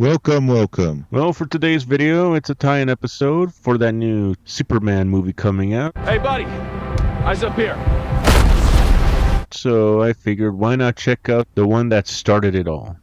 Welcome, welcome. Well, for today's video, it's a tie-in episode for that new Superman movie coming out. Hey, buddy, eyes up here. So I figured, why not check out the one that started it all?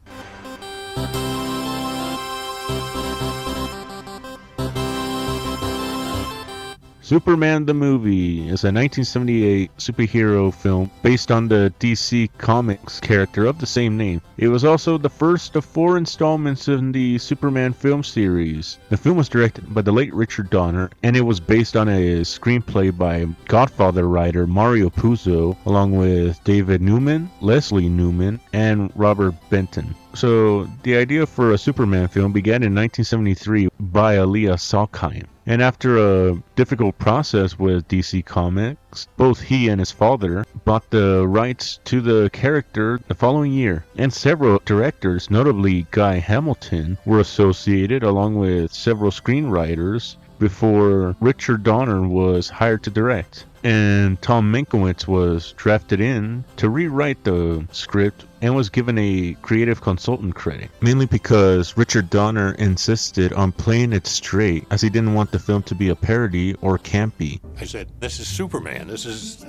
Superman the Movie is a 1978 superhero film based on the DC Comics character of the same name. It was also the first of 4 installments in the Superman film series. The film was directed by the late Richard Donner, and it was based on a screenplay by Godfather writer Mario Puzo, along with David Newman, Leslie Newman, and Robert Benton. So, the idea for a Superman film began in 1973 by Elia Salkind. And after a difficult process with DC Comics, both he and his father bought the rights to the character the following year. And several directors, notably Guy Hamilton, were associated along with several screenwriters before Richard Donner was hired to direct. And Tom Mankiewicz was drafted in to rewrite the script and was given a creative consultant credit, mainly because Richard Donner insisted on playing it straight, as he didn't want the film to be a parody or campy. I said, this is Superman, this is,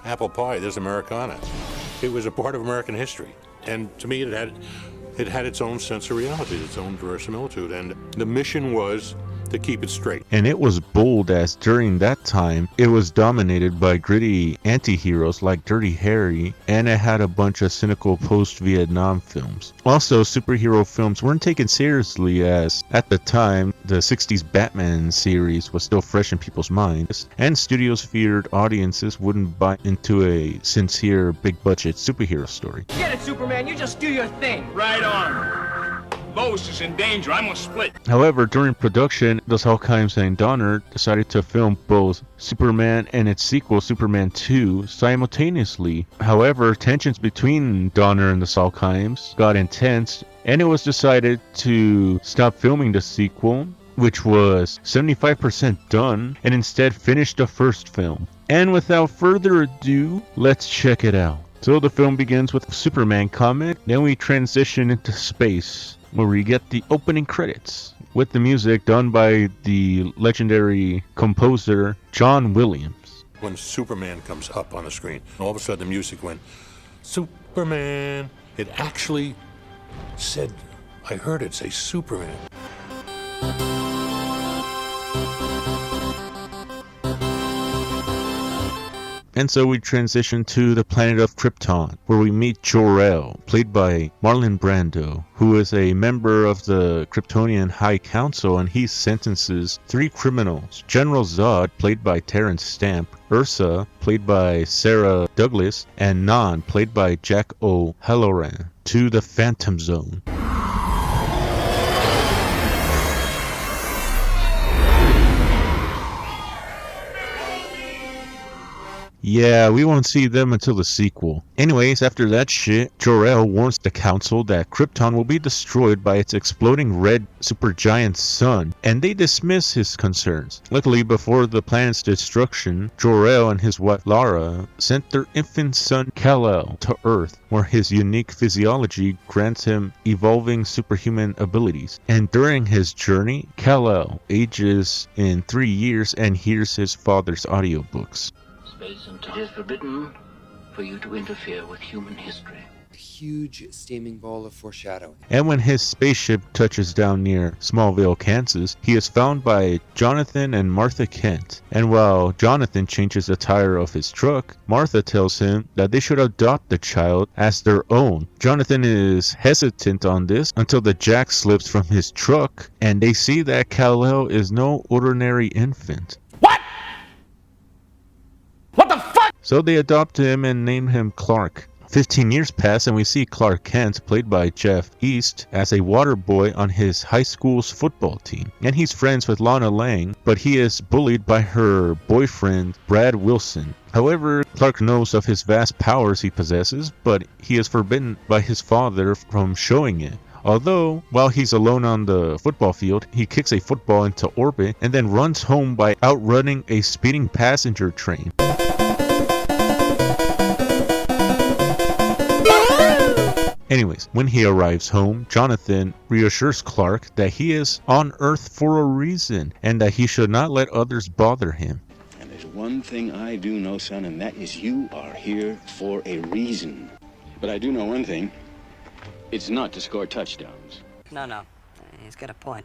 apple pie, this is Americana. It was a part of American history, and to me it had its own sense of reality, its own verisimilitude, and the mission was to keep it straight. And it was bold, as during that time it was dominated by gritty anti-heroes like Dirty Harry, and it had a bunch of cynical post-Vietnam films. Also, superhero films weren't taken seriously, as at the time the 60s Batman series was still fresh in people's minds, and studios feared audiences wouldn't buy into a sincere big-budget superhero story. Get it, Superman, you just do your thing. Right on. Lois is in danger. I'm gonna split. However, during production, the Salkind and Donner decided to film both Superman and its sequel, Superman 2, simultaneously. However, tensions between Donner and the Salkinds got intense, and it was decided to stop filming the sequel, which was 75% done, and instead finish the first film. And without further ado, let's check it out. So the film begins with a Superman comic, then we transition into space, where we get the opening credits, with the music done by the legendary composer John Williams. When Superman comes up on the screen, all of a sudden the music went, Superman. It actually said, I heard it say Superman. And so we transition to the planet of Krypton, where we meet Jor-El, played by Marlon Brando, who is a member of the Kryptonian High Council, and he sentences 3 criminals: General Zod, played by Terrence Stamp, Ursa, played by Sarah Douglas, and Nan, played by Jack O'Halloran, to the Phantom Zone. Yeah, we won't see them until the sequel. Anyways, after that shit, Jor-El warns the council that Krypton will be destroyed by its exploding red supergiant sun, and they dismiss his concerns. Luckily, before the planet's destruction, Jor-El and his wife Lara sent their infant son Kal-El to Earth, where his unique physiology grants him evolving superhuman abilities. And during his journey, Kal-El ages in 3 years and hears his father's audiobooks. Space and time. It is forbidden for you to interfere with human history. A huge steaming ball of foreshadowing. And when his spaceship touches down near Smallville, Kansas, he is found by Jonathan and Martha Kent. And while Jonathan changes the tire of his truck, Martha tells him that they should adopt the child as their own. Jonathan is hesitant on this until the jack slips from his truck, and they see that Kal-El is no ordinary infant. What the fuck? So they adopt him and name him Clark. 15 years pass and we see Clark Kent, played by Jeff East, as a water boy on his high school's football team. And he's friends with Lana Lang, but he is bullied by her boyfriend, Brad Wilson. However, Clark knows of his vast powers he possesses, but he is forbidden by his father from showing it. Although, while he's alone on the football field, he kicks a football into orbit and then runs home by outrunning a speeding passenger train. Anyways, when he arrives home, Jonathan reassures Clark that he is on Earth for a reason and that he should not let others bother him. And there's one thing I do know, son, and that is you are here for a reason. But I do know one thing. It's not to score touchdowns. No. He's got a point.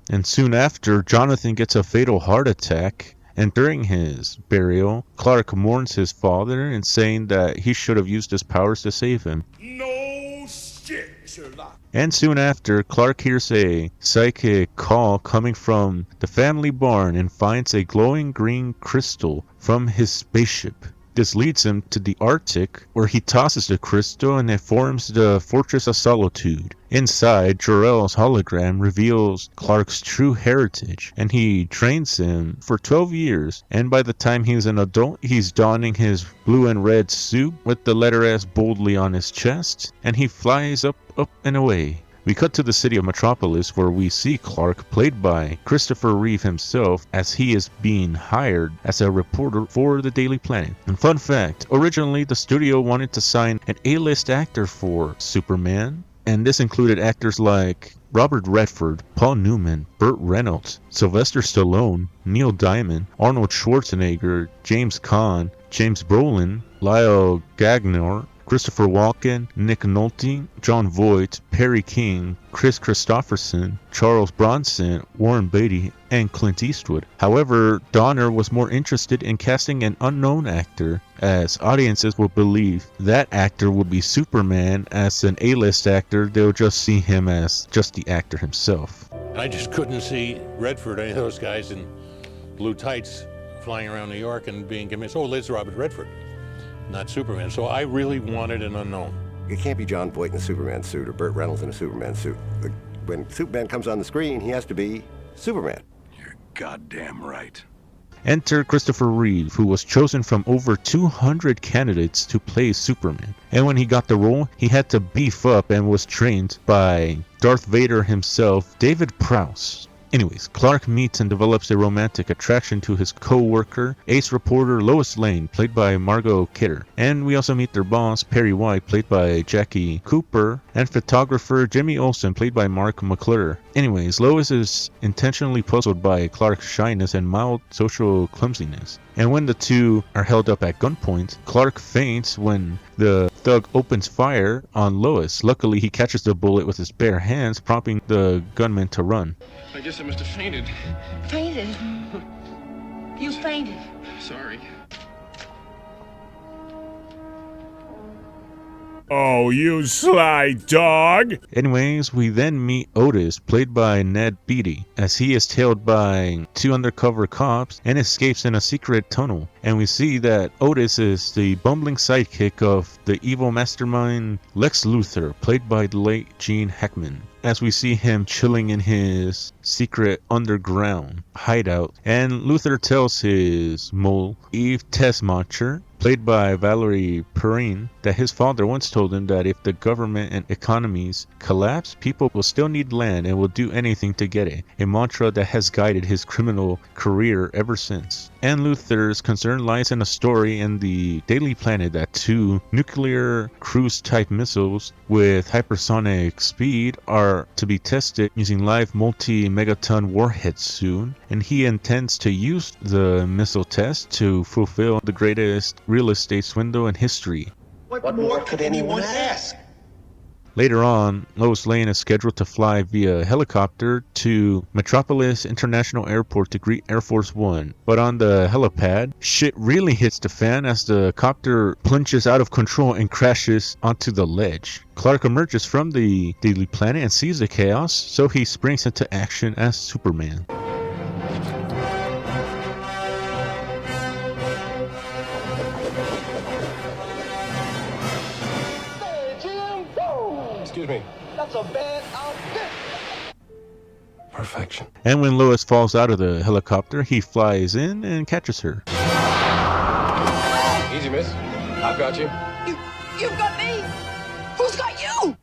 And soon after, Jonathan gets a fatal heart attack. And during his burial, Clark mourns his father and saying that he should have used his powers to save him. No shit, Sherlock. And soon after, Clark hears a psychic call coming from the family barn and finds a glowing green crystal from his spaceship. This leads him to the Arctic, where he tosses the crystal and it forms the Fortress of Solitude. Inside, Jor-El's hologram reveals Clark's true heritage, and he trains him for 12 years, and by the time he's an adult, he's donning his blue and red suit with the letter S boldly on his chest, and he flies up and away. We cut to the city of Metropolis, where we see Clark, played by Christopher Reeve himself, as he is being hired as a reporter for the Daily Planet. And fun fact, originally the studio wanted to sign an A-list actor for Superman, and this included actors like Robert Redford, Paul Newman, Burt Reynolds, Sylvester Stallone, Neil Diamond, Arnold Schwarzenegger, James Caan, James Brolin, Lyle Gagnon, Christopher Walken, Nick Nolte, Jon Voight, Perry King, Chris Christopherson, Charles Bronson, Warren Beatty, and Clint Eastwood. However, Donner was more interested in casting an unknown actor, as audiences will believe that actor would be Superman. As an A-list actor, they'll just see him as just the actor himself. I just couldn't see Redford, any of those guys in blue tights flying around New York and being convinced, oh, it's Robert Redford, not Superman. So I really wanted an unknown. It can't be Jon Voight in a Superman suit or Burt Reynolds in a Superman suit. When Superman comes on the screen, he has to be Superman. You're goddamn right. Enter Christopher Reeve, who was chosen from over 200 candidates to play Superman. And when he got the role, he had to beef up and was trained by Darth Vader himself, David Prowse. Anyways, Clark meets and develops a romantic attraction to his co-worker, ace reporter Lois Lane, played by Margot Kidder. And we also meet their boss, Perry White, played by Jackie Cooper, and photographer Jimmy Olsen, played by Mark McClure. Anyways, Lois is intentionally puzzled by Clark's shyness and mild social clumsiness. And when the two are held up at gunpoint, Clark faints when the thug opens fire on Lois. Luckily, he catches the bullet with his bare hands, prompting the gunman to run. I guess I must have fainted. Fainted? You fainted. Sorry. Oh, you sly dog! Anyways, we then meet Otis, played by Ned Beatty, as he is tailed by two undercover cops and escapes in a secret tunnel. And we see that Otis is the bumbling sidekick of the evil mastermind Lex Luthor, played by the late Gene Hackman, as we see him chilling in his secret underground hideout. And Luthor tells his mole, Eve Tessmacher, played by Valerie Perrine, that his father once told him that if the government and economies collapse, people will still need land and will do anything to get it, a mantra that has guided his criminal career ever since. And Luthor's concern lies in a story in the Daily Planet that two nuclear cruise-type missiles with hypersonic speed are to be tested using live multi-megaton warheads soon, and he intends to use the missile test to fulfill the greatest real estate swindle in history. What more could anyone ask? Later on, Lois Lane is scheduled to fly via helicopter to Metropolis International Airport to greet Air Force One. But on the helipad, shit really hits the fan as the copter plunges out of control and crashes onto the ledge. Clark emerges from the Daily Planet and sees the chaos, so he springs into action as Superman. Excuse me. That's a bad outfit. Perfection. And when Lois falls out of the helicopter, he flies in and catches her. Easy, miss. I've got you. You've got me. Who's got you?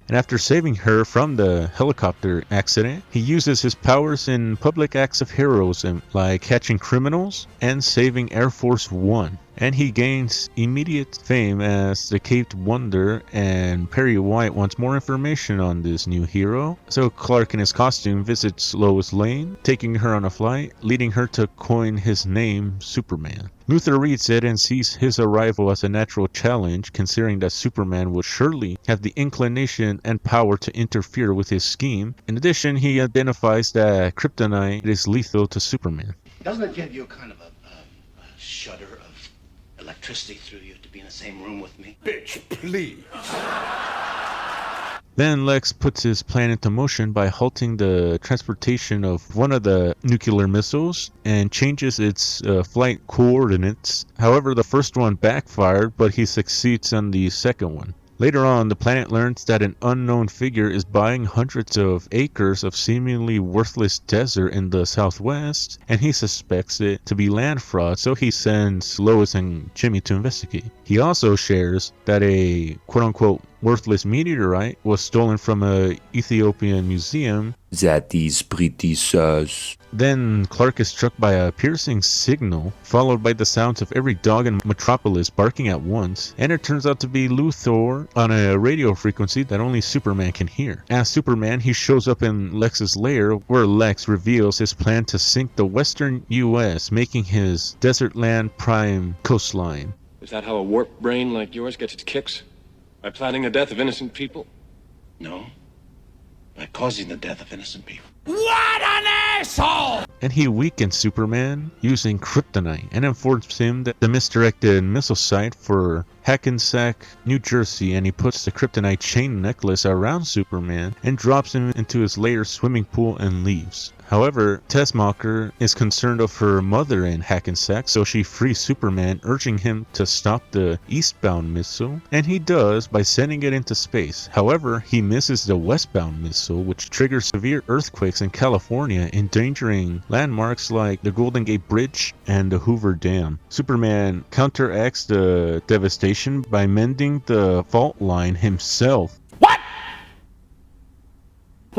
And after saving her from the helicopter accident, he uses his powers in public acts of heroism, like catching criminals and saving Air Force One. and he gains immediate fame as the Caped Wonder, and Perry White wants more information on this new hero. So Clark in his costume visits Lois Lane, taking her on a flight, leading her to coin his name, Superman. Luthor reads it and sees his arrival as a natural challenge, considering that Superman would surely have the inclination and power to interfere with his scheme. In addition, he identifies that kryptonite is lethal to Superman. Doesn't it give you kind of a shudder of electricity through you to be in the same room with me? Bitch, please. Then Lex puts his plan into motion by halting the transportation of one of the nuclear missiles and changes its flight coordinates. However, the first one backfired, but he succeeds on the second one. Later on, the planet learns that an unknown figure is buying hundreds of acres of seemingly worthless desert in the southwest, and he suspects it to be land fraud, so he sends Lois and Jimmy to investigate. He also shares that a quote-unquote worthless meteorite was stolen from a Ethiopian museum. That is pretty sus. Then Clark is struck by a piercing signal, followed by the sounds of every dog in Metropolis barking at once, and it turns out to be Luthor on a radio frequency that only Superman can hear. As Superman, he shows up in Lex's lair, where Lex reveals his plan to sink the western US, making his desert land prime coastline. Is that how a warped brain like yours gets its kicks? By planning the death of innocent people? No. By causing the death of innocent people. What an asshole! And he weakens Superman using kryptonite and informs him that the misdirected missile site for Hackensack, New Jersey, and he puts the kryptonite chain necklace around Superman and drops him into his lair swimming pool and leaves. However, Tessmacher is concerned of her mother in Hackensack, so she frees Superman, urging him to stop the eastbound missile, and he does by sending it into space. However, he misses the westbound missile, which triggers severe earthquakes in California, endangering landmarks like the Golden Gate Bridge and the Hoover Dam. Superman counteracts the devastation by mending the fault line himself. What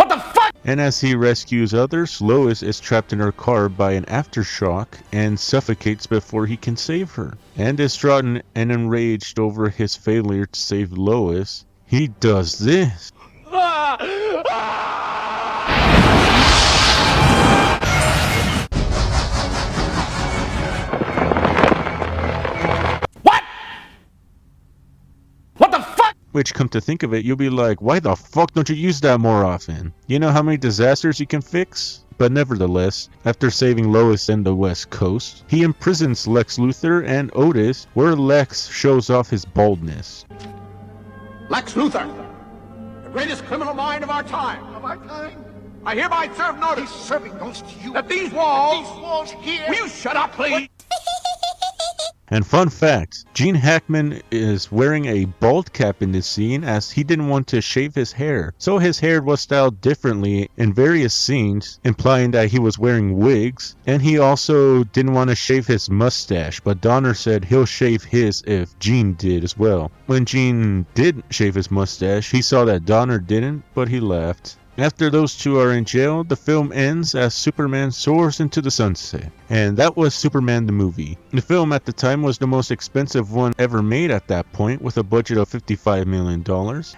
the fuck? And as he rescues others, Lois is trapped in her car by an aftershock and suffocates before he can save her. And distraught and enraged over his failure to save Lois, he does this. Which, come to think of it, you'll be like, why the fuck don't you use that more often? You know how many disasters you can fix? But nevertheless, after saving Lois and the West Coast, he imprisons Lex Luthor and Otis, where Lex shows off his baldness. Lex Luthor, the greatest criminal mind of our time. I hereby serve notice. He's serving notice to you. That these walls here. Will you shut up, please? And fun fact, Gene Hackman is wearing a bald cap in this scene as he didn't want to shave his hair. So his hair was styled differently in various scenes, implying that he was wearing wigs. And he also didn't want to shave his mustache, but Donner said he'll shave his if Gene did as well. When Gene did shave his mustache, he saw that Donner didn't, but he laughed. After those two are in jail, the film ends as Superman soars into the sunset. And that was Superman the movie. The film at the time was the most expensive one ever made at that point, with a budget of $55 million.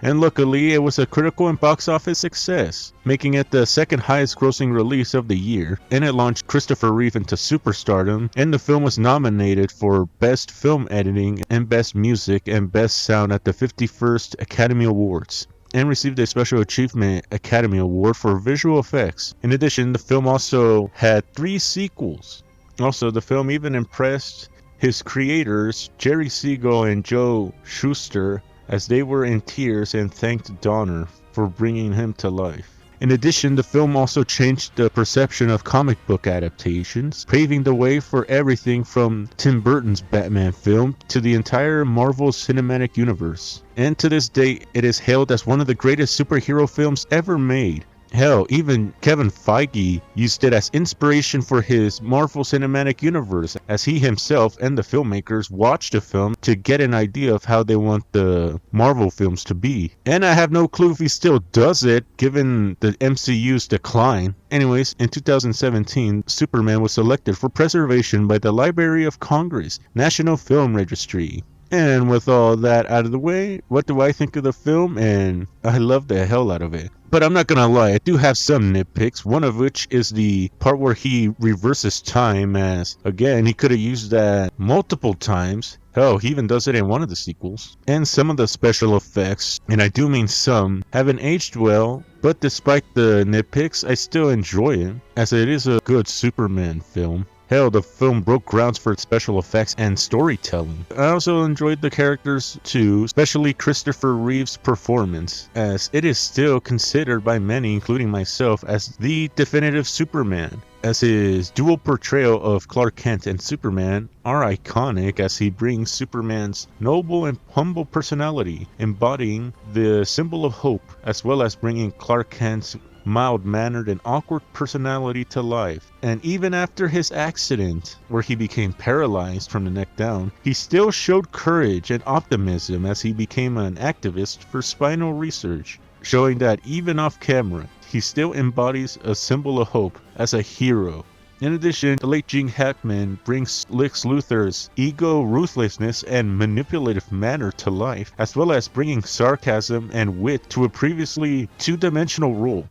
And luckily, it was a critical and box office success, making it the second highest grossing release of the year. And it launched Christopher Reeve into superstardom, and the film was nominated for Best Film Editing and Best Music and Best Sound at the 51st Academy Awards, and received a Special Achievement Academy Award for visual effects. In addition, the film also had 3 sequels. Also, the film even impressed his creators, Jerry Siegel and Joe Shuster, as they were in tears and thanked Donner for bringing him to life. In addition, the film also changed the perception of comic book adaptations, paving the way for everything from Tim Burton's Batman film to the entire Marvel Cinematic Universe. And to this day, it is hailed as one of the greatest superhero films ever made. Hell, even Kevin Feige used it as inspiration for his Marvel Cinematic Universe, as he himself and the filmmakers watched the film to get an idea of how they want the Marvel films to be. And I have no clue if he still does it, given the MCU's decline. Anyways, in 2017, Superman was selected for preservation by the Library of Congress, National Film Registry. And with all that out of the way, what do I think of the film? And I love the hell out of it. But I'm not gonna lie, I do have some nitpicks, one of which is the part where he reverses time, as, again, he could have used that multiple times. Hell, he even does it in one of the sequels. And some of the special effects, and I do mean some, haven't aged well, but despite the nitpicks, I still enjoy it, as it is a good Superman film. Hell, the film broke grounds for its special effects and storytelling. I also enjoyed the characters too, especially Christopher Reeve's performance, as it is still considered by many, including myself, as the definitive Superman, as his dual portrayal of Clark Kent and Superman are iconic, as he brings Superman's noble and humble personality, embodying the symbol of hope, as well as bringing Clark Kent's mild-mannered and awkward personality to life. And even after his accident, where he became paralyzed from the neck down, he still showed courage and optimism as he became an activist for spinal research, showing that even off camera, he still embodies a symbol of hope as a hero. In addition, the late Gene Hackman brings Lex Luthor's ego, ruthlessness, and manipulative manner to life, as well as bringing sarcasm and wit to a previously two-dimensional role.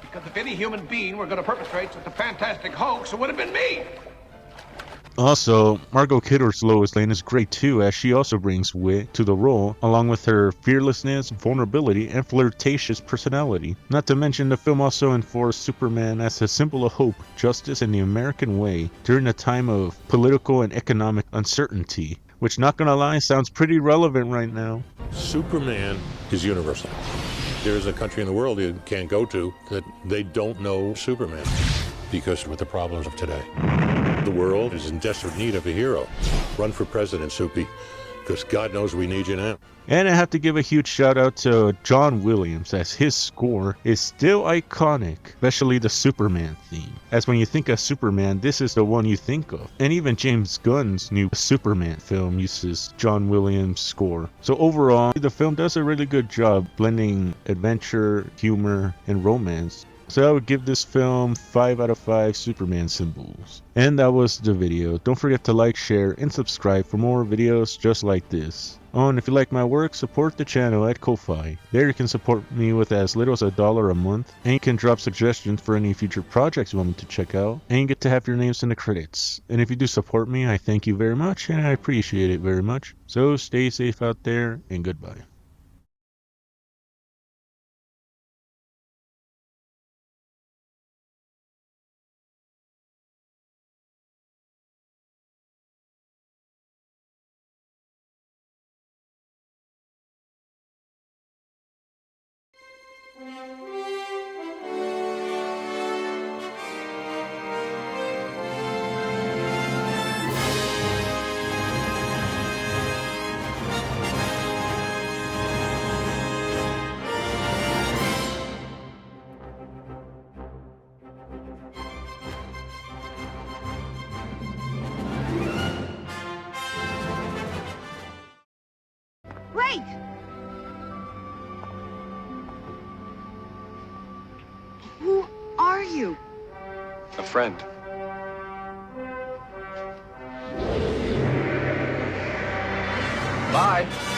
Because if any human being were going to perpetrate such a fantastic hoax, it would have been me. Also, Margot Kidder's Lois Lane is great too, as she also brings wit to the role, along with her fearlessness, vulnerability, and flirtatious personality. Not to mention, the film also enforced Superman as a symbol of hope, justice, and the American way during a time of political and economic uncertainty, which, not gonna lie, sounds pretty relevant right now. Superman is universal. There is a country in the world you can't go to that they don't know Superman, because with the problems of today. The world is in desperate need of a hero. Run for president, Soupy, because God knows we need you now. And I have to give a huge shout out to John Williams, as his score is still iconic, especially the Superman theme. As when you think of Superman, this is the one you think of. And even James Gunn's new Superman film uses John Williams' score. So overall, the film does a really good job blending adventure, humor, and romance. So I would give this film 5 out of 5 Superman symbols. And that was the video. Don't forget to like, share, and subscribe for more videos just like this. Oh, and if you like my work, support the channel at Ko-Fi. There you can support me with as little as $1 a month, and you can drop suggestions for any future projects you want me to check out, and you get to have your names in the credits. And if you do support me, I thank you very much, and I appreciate it very much. So stay safe out there, and goodbye. Wait! Who are you? A friend. Bye.